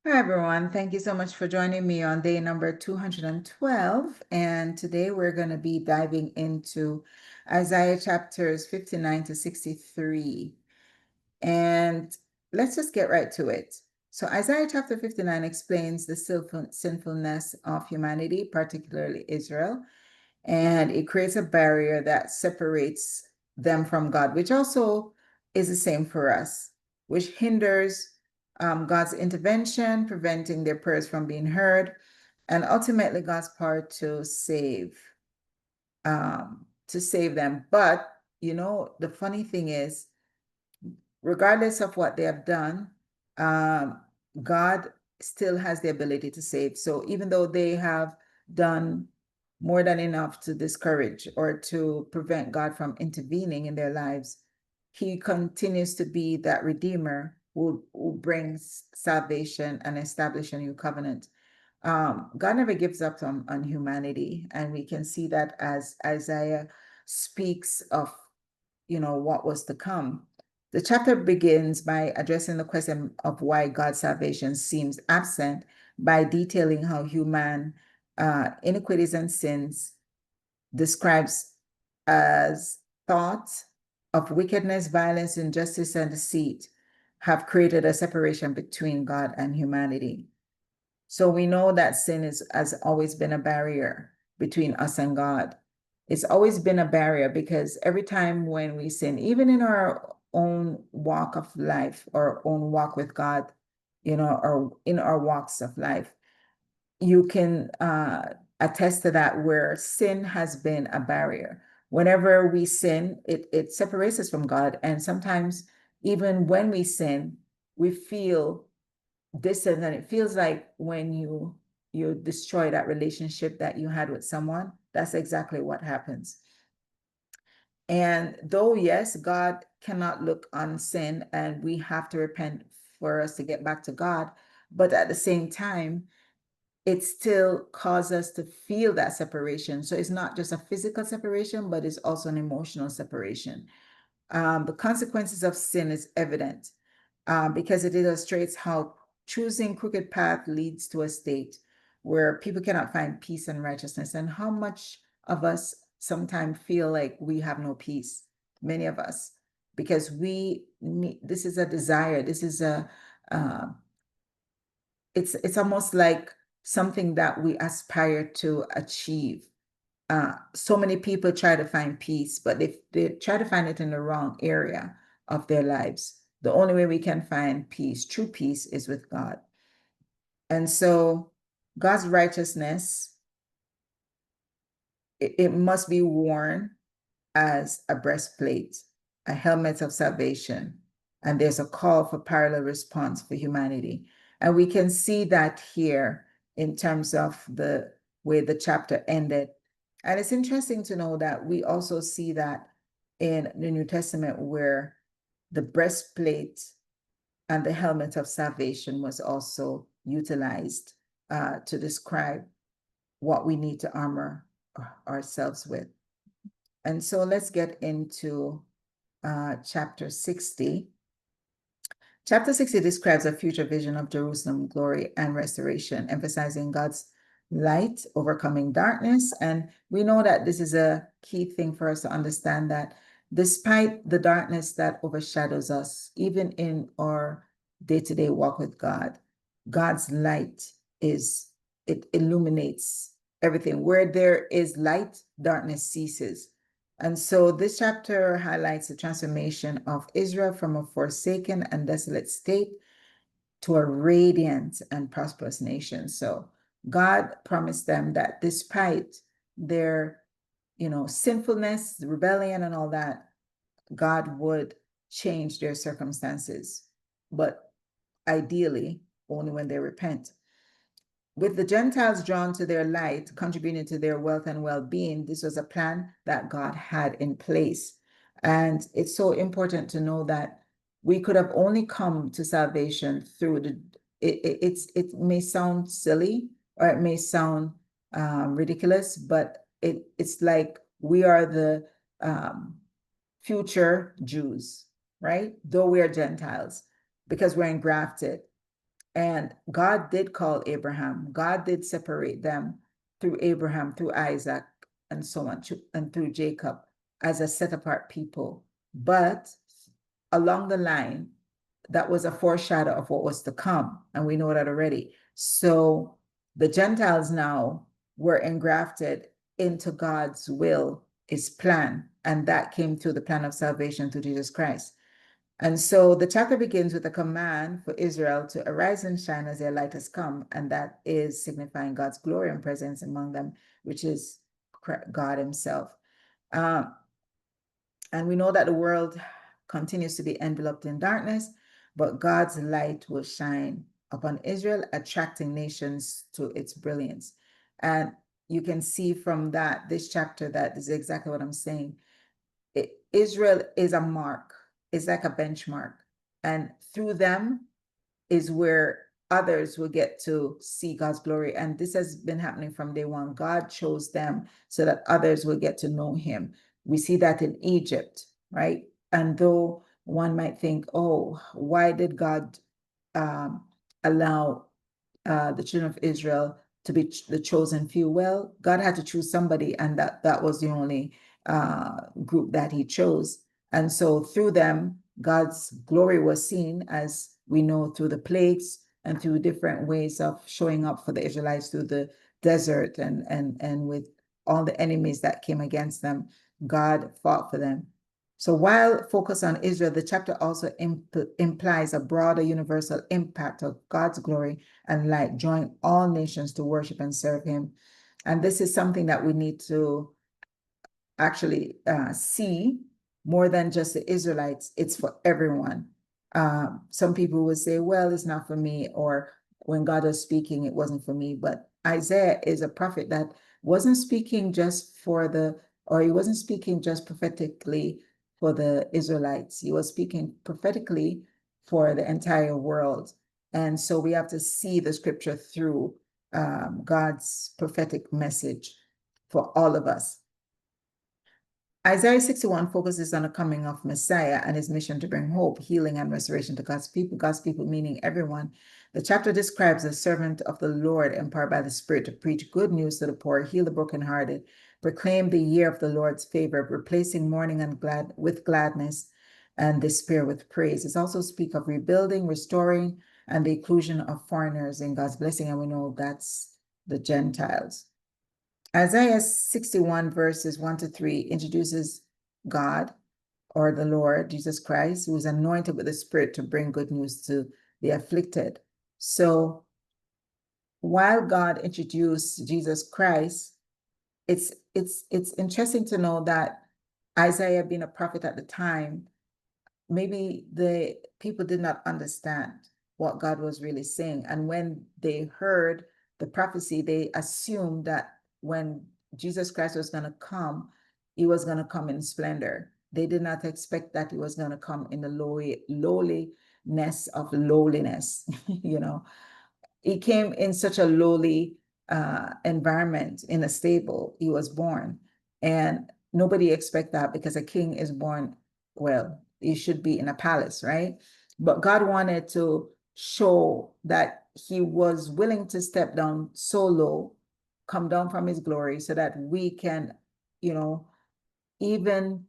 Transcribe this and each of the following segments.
Hi, everyone. Thank you so much for joining me on day number 212. And today we're going to be diving into Isaiah chapters 59 to 63. And let's just get right to it. So, Isaiah chapter 59 explains the sinfulness of humanity, particularly Israel, and it creates a barrier that separates them from God, which also is the same for us, which hinders God's intervention, preventing their prayers from being heard, and ultimately God's power to save them. But the funny thing is, regardless of what they have done, um, God still has the ability to save. So even though they have done more than enough to discourage or to prevent God from intervening in their lives, He continues to be that Redeemer who brings salvation and establish a new covenant. God never gives up on humanity, and we can see that as Isaiah speaks of what was to come. The chapter begins by addressing the question of why God's salvation seems absent by detailing how human iniquities and sins describes as thoughts of wickedness, violence, injustice, and deceit have created a separation between God and humanity. So we know that has always been a barrier between us and God. It's always been a barrier because every time when we sin, even in our own walk of life, our own walk with God, or in our walks of life, you can attest to that where sin has been a barrier. Whenever we sin, it separates us from God. And sometimes, even when we sin, we feel distant, and it feels like when you destroy that relationship that you had with someone, that's exactly what happens. And though, yes, God cannot look on sin and we have to repent for us to get back to God, but at the same time, it still causes us to feel that separation. So it's not just a physical separation, but it's also an emotional separation. The consequences of sin is evident because it illustrates how choosing crooked path leads to a state where people cannot find peace and righteousness, and how much of us sometimes feel like we have no peace, many of us, because this is a desire, this is uh, it's almost like something that we aspire to achieve. So many people try to find peace, but they try to find it in the wrong area of their lives. The only way we can find peace, true peace, is with God. And so God's righteousness, it must be worn as a breastplate, a helmet of salvation. And there's a call for parallel response for humanity. And we can see that here in terms of the way the chapter ended. And it's interesting to know that we also see that in the New Testament, where the breastplate and the helmet of salvation was also utilized to describe what we need to armor ourselves with. And so let's get into chapter 60. Chapter 60 describes a future vision of Jerusalem glory and restoration, emphasizing God's light overcoming darkness. And we know that this is a key thing for us to understand, that despite the darkness that overshadows us, even in our day-to-day walk with God, God's light it illuminates everything. Where there is light, darkness ceases. And so this chapter highlights the transformation of Israel from a forsaken and desolate state to a radiant and prosperous nation. So God promised them that despite their, sinfulness, rebellion, and all that, God would change their circumstances, but ideally only when they repent. With the Gentiles drawn to their light, contributing to their wealth and well-being, this was a plan that God had in place. And it's so important to know that we could have only come to salvation through it may sound silly, or it may sound ridiculous, but it's like we are the future Jews, right? Though we are Gentiles, because we're engrafted. And God did call Abraham. God did separate them through Abraham, through Isaac, and so on, and through Jacob as a set apart people. But along the line, that was a foreshadow of what was to come. And we know that already. So the Gentiles now were engrafted into God's will, his plan. And that came through the plan of salvation through Jesus Christ. And so the chapter begins with a command for Israel to arise and shine as their light has come. And that is signifying God's glory and presence among them, which is God himself. And we know that the world continues to be enveloped in darkness, but God's light will shine upon Israel, attracting nations to its brilliance. And you can see from this chapter, that is exactly what I'm saying. Israel is a mark, it's like a benchmark. And through them is where others will get to see God's glory. And this has been happening from day one. God chose them so that others will get to know him. We see that in Egypt, right? And though one might think, oh, why did God allow the children of Israel to be the chosen few? Well, God had to choose somebody, and that was the only group that he chose. And so through them, God's glory was seen, as we know, through the plagues and through different ways of showing up for the Israelites through the desert, and with all the enemies that came against them, God fought for them. So while focused on Israel, the chapter also implies a broader universal impact of God's glory and light, drawing all nations to worship and serve him. And this is something that we need to actually see more than just the Israelites. It's for everyone. Some people would say, well, it's not for me, or when God was speaking, it wasn't for me. But Isaiah is a prophet that wasn't speaking just he wasn't speaking just prophetically for the Israelites. He was speaking prophetically for the entire world. And so we have to see the scripture through God's prophetic message for all of us. Isaiah 61 focuses on the coming of Messiah and his mission to bring hope, healing, and restoration to God's people meaning everyone. The chapter describes a servant of the Lord empowered by the Spirit to preach good news to the poor, heal the brokenhearted, proclaim the year of the Lord's favor, replacing mourning with gladness and despair with praise. It also speaks of rebuilding, restoring, and the inclusion of foreigners in God's blessing, and we know that's the Gentiles. Isaiah 61 verses 1-3 introduces God, or the Lord Jesus Christ, who is anointed with the Spirit to bring good news to the afflicted. So while God introduced Jesus Christ, it's interesting to know that Isaiah, being a prophet at the time, maybe the people did not understand what God was really saying. And when they heard the prophecy, they assumed that when Jesus Christ was going to come, he was going to come in splendor. They did not expect that he was going to come in the lowliness of lowliness. He came in such a lowly environment, in a stable. He was born, and nobody expect that, because a king is born, well, he should be in a palace, right? But God wanted to show that he was willing to step down so low, come down from his glory, so that we can, even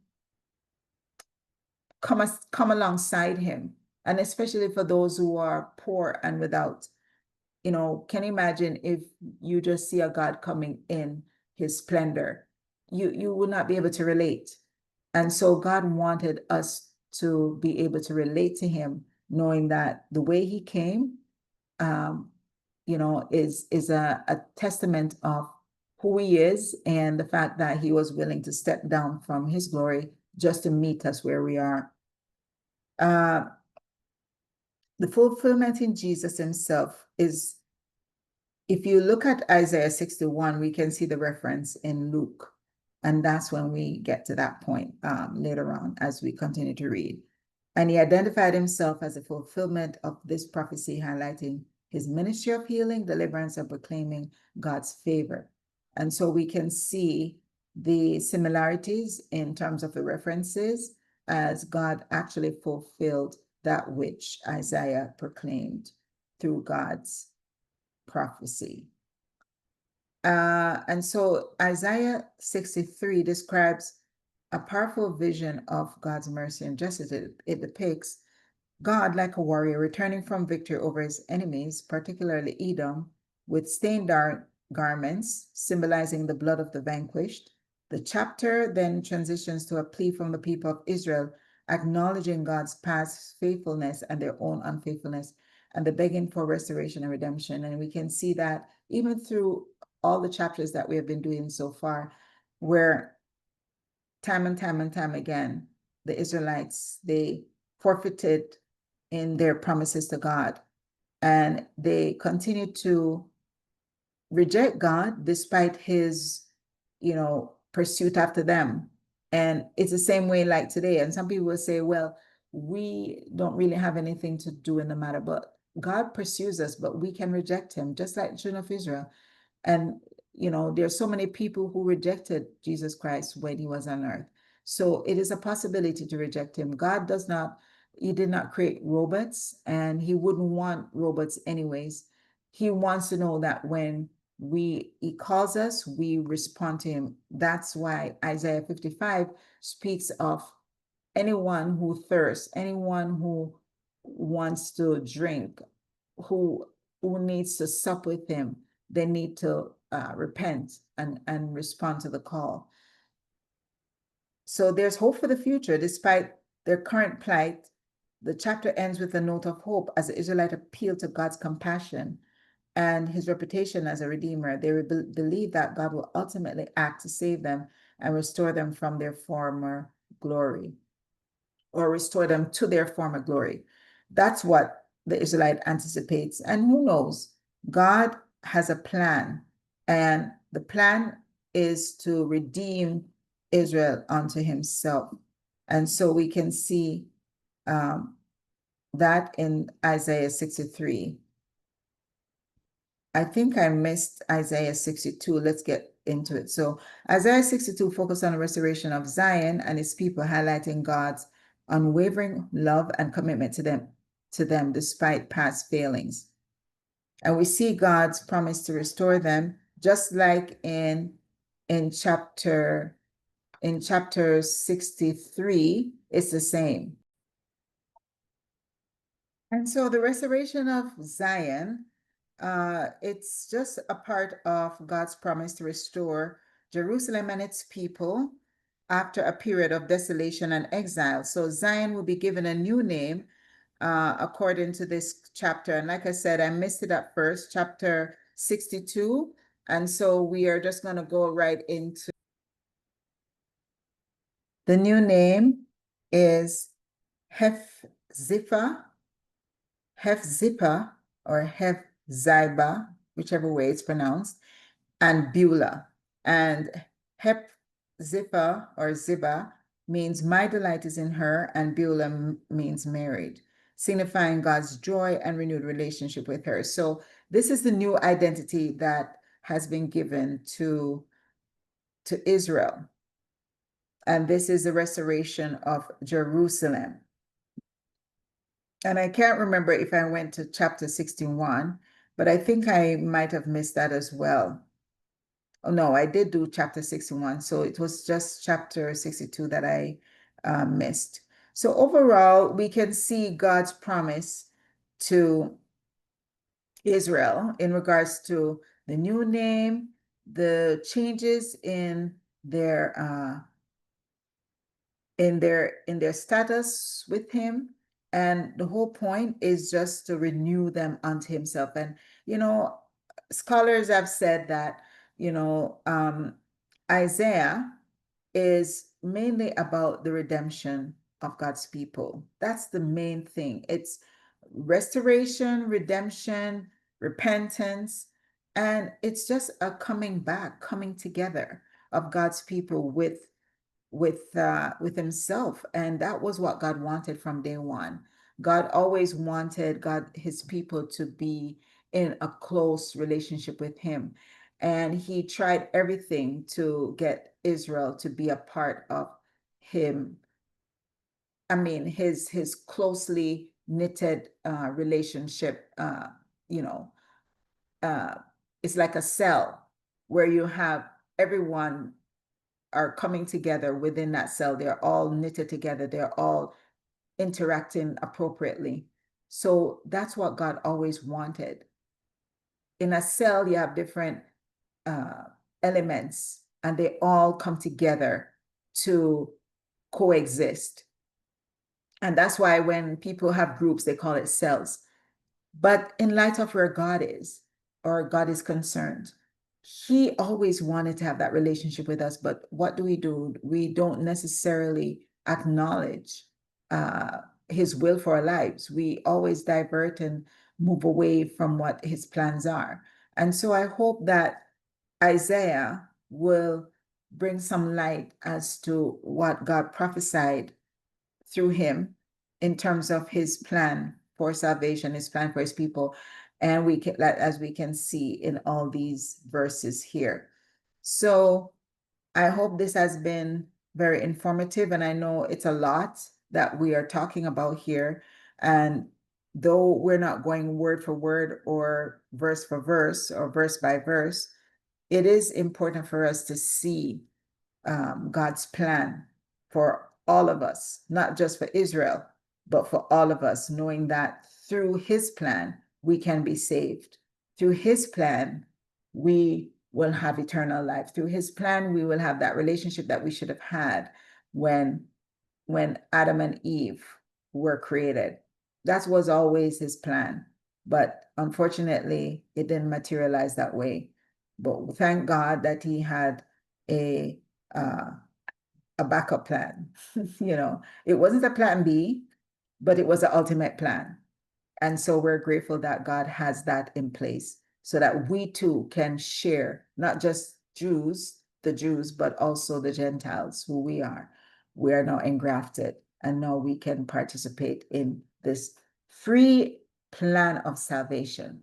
come alongside him. And especially for those who are poor and without. Can you imagine if you just see a God coming in his splendor? You would not be able to relate. And so God wanted us to be able to relate to him, knowing that the way he came, is a testament of who he is, and the fact that he was willing to step down from his glory just to meet us where we are. The fulfillment in Jesus himself is, if you look at Isaiah 61, we can see the reference in Luke. And that's when we get to that point later on as we continue to read. And he identified himself as a fulfillment of this prophecy, highlighting his ministry of healing, deliverance, and proclaiming God's favor. And so we can see the similarities in terms of the references, as God actually fulfilled that which Isaiah proclaimed. through God's prophecy. And so Isaiah 63 describes a powerful vision of God's mercy and justice. It depicts God like a warrior returning from victory over his enemies, particularly Edom, with stained garments symbolizing the blood of the vanquished. The chapter then transitions to a plea from the people of Israel, acknowledging God's past faithfulness and their own unfaithfulness, and the begging for restoration and redemption. And we can see that even through all the chapters that we have been doing so far, where time and time again, the Israelites, they forfeited in their promises to God, and they continue to reject God despite his, pursuit after them. And it's the same way like today. And some people will say, well, we don't really have anything to do in the matter, but God pursues us, but we can reject him, just like the children of Israel. And, there's so many people who rejected Jesus Christ when he was on earth. So it is a possibility to reject him. God he did not create robots, and he wouldn't want robots anyways. He wants to know that when he calls us, we respond to him. That's why Isaiah 55 speaks of anyone who thirsts, anyone who wants to drink, who needs to sup with him. They need to repent and respond to the call. So there's hope for the future. Despite their current plight, the chapter ends with a note of hope as the Israelites appeal to God's compassion and his reputation as a redeemer. They believe that God will ultimately act to save them and restore them from their former glory, or restore them to their former glory. That's what the Israelite anticipates. And who knows? God has a plan, and the plan is to redeem Israel unto himself. And so we can see that in Isaiah 63. I think I missed Isaiah 62. Let's get into it. So Isaiah 62 focuses on the restoration of Zion and his people, highlighting God's unwavering love and commitment to them despite past failings. And we see God's promise to restore them, just like in chapter 63, it's the same. And so the restoration of Zion, it's just a part of God's promise to restore Jerusalem and its people after a period of desolation and exile. So Zion will be given a new name according to this chapter. And like I said, I missed it at first, chapter 62. And so we are just going to go right into the new name is Hephzibah or Hephzibah, whichever way it's pronounced, and Beulah. And Hephzibah or Ziba means my delight is in her, and Beulah means married, signifying God's joy and renewed relationship with her. So this is the new identity that has been given to Israel. And this is the restoration of Jerusalem. And I can't remember if I went to chapter 61, but I think I might have missed that as well. Oh, no, I did do chapter 61. So it was just chapter 62 that I missed. So overall, we can see God's promise to Israel in regards to the new name, the changes in their status with him. And the whole point is just to renew them unto himself. And, scholars have said that, Isaiah is mainly about the redemption of God's people. That's the main thing. It's restoration, redemption, repentance, and it's just a coming back, coming together of God's people with himself. And that was what God wanted from day one. God always wanted his people to be in a close relationship with him. And he tried everything to get Israel to be a part of him. I mean, his closely knitted relationship you know, it's like a cell where you have everyone are coming together within that cell. They're all knitted together. They're all interacting appropriately. So that's what God always wanted. In a cell, you have different elements, and they all come together to coexist. And that's why when people have groups, they call it cells. But in light of where God is, or God is concerned, He always wanted to have that relationship with us. But what do? We don't necessarily acknowledge His will for our lives. We always divert and move away from what His plans are. And so I hope that Isaiah will bring some light as to what God prophesied through him in terms of his plan for salvation, his plan for his people. And we can, as we can see in all these verses here. So I hope this has been very informative, and I know it's a lot that we are talking about here. And though we're not going word for word or verse for verse or verse by verse, it is important for us to see God's plan for all of us, not just for Israel, but for all of us, knowing that through his plan, we can be saved. Through his plan, we will have eternal life. Through his plan, we will have that relationship that we should have had when Adam and Eve were created. That was always his plan. But unfortunately, it didn't materialize that way. But thank God that he had a backup plan. It wasn't a plan B, but it was the ultimate plan. And so we're grateful that God has that in place so that we too can share, not just the Jews, but also the Gentiles, who we are. We are now engrafted, and now we can participate in this free plan of salvation.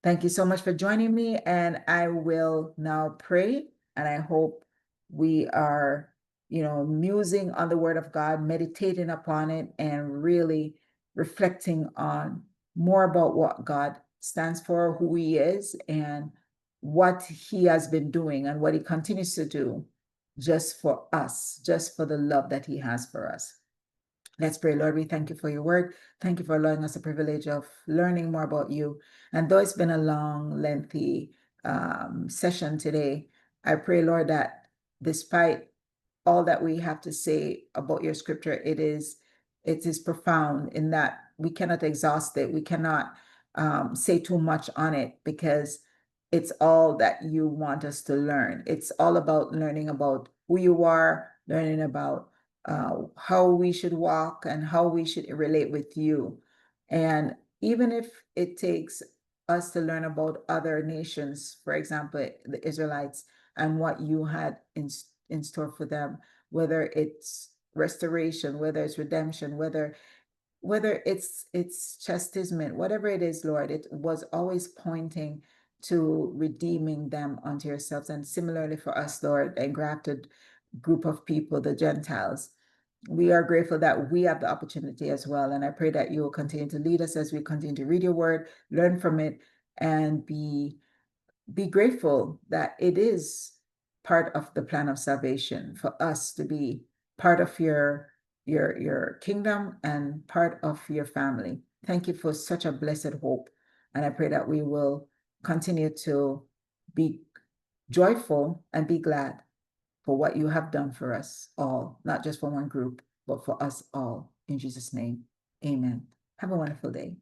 Thank you so much for joining me, and I will now pray, and I hope we are, musing on the word of God, meditating upon it, and really reflecting on more about what God stands for, who he is, and what he has been doing and what he continues to do just for us, just for the love that he has for us. Let's pray. Lord, we thank you for your word. Thank you for allowing us the privilege of learning more about you. And though it's been a long, lengthy session today, I pray, Lord, that despite all that we have to say about your scripture, it is profound in that we cannot exhaust it. We cannot say too much on it, because it's all that you want us to learn. It's all about learning about who you are, learning about how we should walk and how we should relate with you. And even if it takes us to learn about other nations, for example, the Israelites, and what you had in store for them, whether it's restoration, whether it's redemption, whether it's chastisement, whatever it is, Lord, it was always pointing to redeeming them unto yourselves. And similarly for us, Lord, the engrafted group of people, the Gentiles, we are grateful that we have the opportunity as well. And I pray that you will continue to lead us as we continue to read your word, learn from it, and be grateful that it is part of the plan of salvation for us to be part of your kingdom and part of your family. Thank you for such a blessed hope. And I pray that we will continue to be joyful and be glad for what you have done for us all, not just for one group, but for us all. In Jesus' name, amen. Have a wonderful day.